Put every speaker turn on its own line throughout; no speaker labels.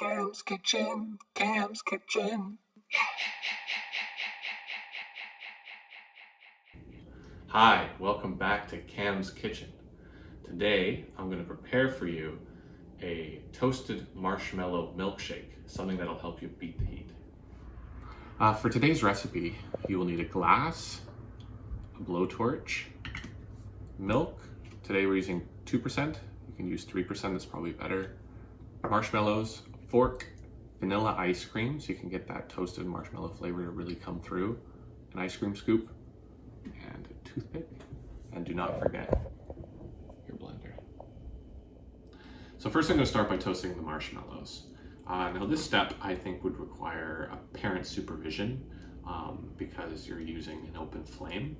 Cam's Kitchen, Cam's Kitchen. Hi, welcome back to Cam's Kitchen. Today, I'm going to prepare for you a toasted marshmallow milkshake, something that'll help you beat the heat. For today's recipe, you will need a glass, a blowtorch, milk. Today we're using 2%. You can use 3%, that's probably better. Marshmallows, fork, vanilla ice cream, so you can get that toasted marshmallow flavor to really come through, an ice cream scoop, and a toothpick. And do not forget your blender. So first I'm going to start by toasting the marshmallows. Now this step I think would require a parent supervision because you're using an open flame.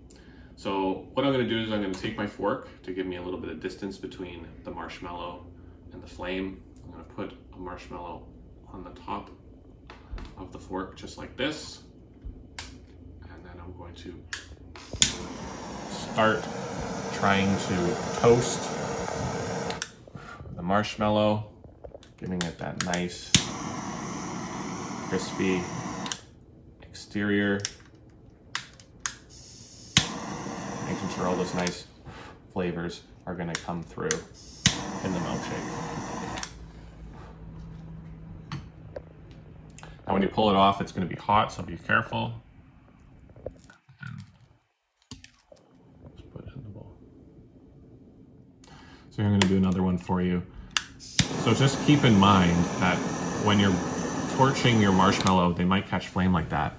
So what I'm going to do is I'm going to take my fork to give me a little bit of distance between the marshmallow and the flame. I'm going to put a marshmallow on the top of the fork just like this, and then I'm going to start trying to toast the marshmallow, giving it that nice crispy exterior, making sure all those nice flavors are going to come through in the milkshake. Now when you pull it off, it's going to be hot, so be careful. Just put it in the bowl. So I'm going to do another one for you. So just keep in mind that when you're torching your marshmallow, they might catch flame like that.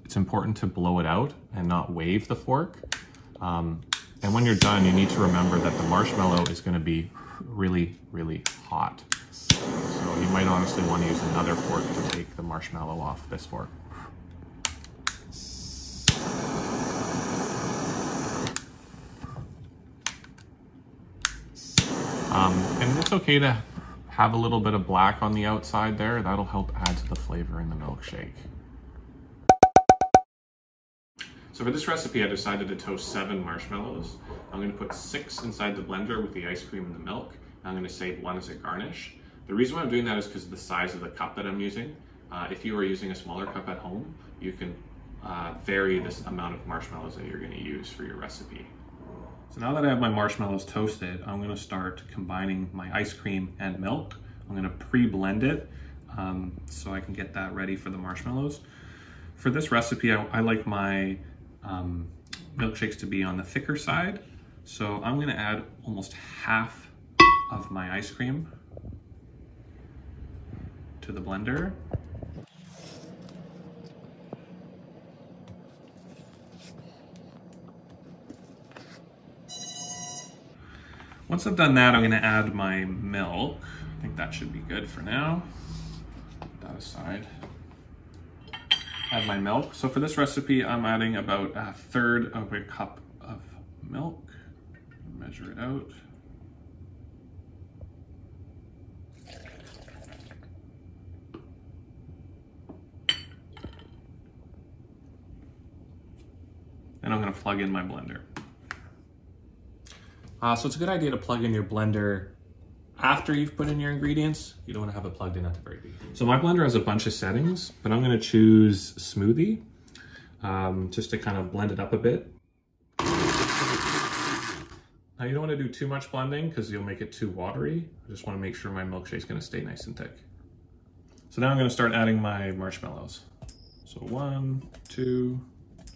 It's important to blow it out and not wave the fork. And when you're done, you need to remember that the marshmallow is going to be really, really hot. So you might honestly want to use another fork to take the marshmallow off this fork. And it's okay to have a little bit of black on the outside there. That'll help add to the flavor in the milkshake. So for this recipe, I decided to toast 7 marshmallows. I'm going to put 6 inside the blender with the ice cream and the milk. And I'm going to save 1 as a garnish. The reason why I'm doing that is because of the size of the cup that I'm using. If you are using a smaller cup at home, you can vary this amount of marshmallows that you're going to use for your recipe. So now that I have my marshmallows toasted, I'm going to start combining my ice cream and milk. I'm going to pre-blend it so I can get that ready for the marshmallows. For this recipe, I like my milkshakes to be on the thicker side. So I'm going to add almost half of my ice cream to the blender. Once I've done that, I'm going to add my milk. I think that should be good for now. Put that aside. Add my milk. So for this recipe, I'm adding about 1/3 of a cup of milk. Measure it out. Then I'm going to plug in my blender. So it's a good idea to plug in your blender after you've put in your ingredients. You don't want to have it plugged in at the very beginning. So my blender has a bunch of settings, but I'm going to choose smoothie just to kind of blend it up a bit. Now you don't want to do too much blending because you'll make it too watery. I just want to make sure my milkshake's going to stay nice and thick. So now I'm going to start adding my marshmallows. So 1, 2,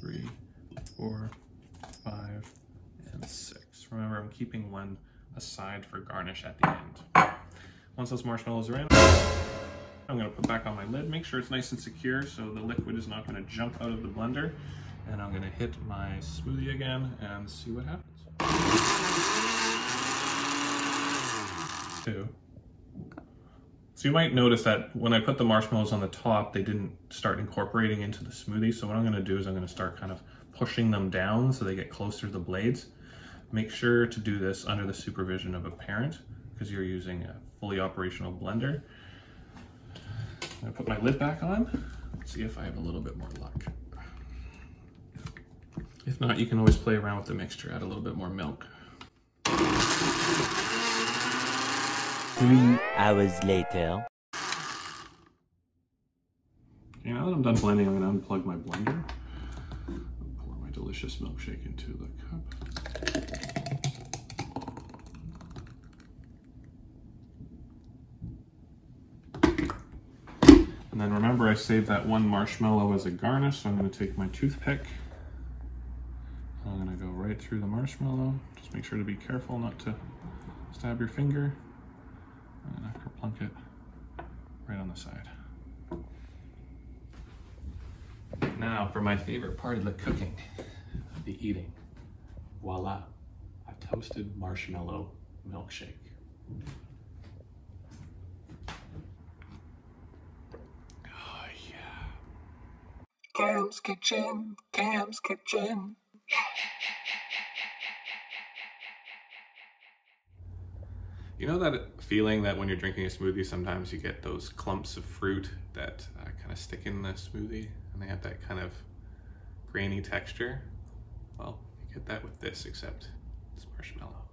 3, 4, 5, and 6. Remember, I'm keeping 1 aside for garnish at the end. Once those marshmallows are in, I'm going to put back on my lid. Make sure it's nice and secure so the liquid is not going to jump out of the blender. And I'm going to hit my smoothie again and see what happens. 2. So you might notice that when I put the marshmallows on the top, they didn't start incorporating into the smoothie. So what I'm going to do is I'm going to start kind of pushing them down so they get closer to the blades. Make sure to do this under the supervision of a parent because you're using a fully operational blender. I'm going to put my lid back on. Let's see if I have a little bit more luck. If not, you can always play around with the mixture, add a little bit more milk.
3 hours later.
Okay, now that I'm done blending, I'm going to unplug my blender. Pour my delicious milkshake into the cup. And then remember, I saved that one marshmallow as a garnish, so I'm going to take my toothpick. I'm going to go right through the marshmallow. Just make sure to be careful not to stab your finger. And then plunk it right on the side. Now for my favorite part of the cooking, the eating. Voila, a toasted marshmallow milkshake. Oh yeah. Cam's Kitchen, Cam's Kitchen. You know that feeling that when you're drinking a smoothie, sometimes you get those clumps of fruit that kind of stick in the smoothie and they have that kind of grainy texture? Well, you get that with this, except it's marshmallow.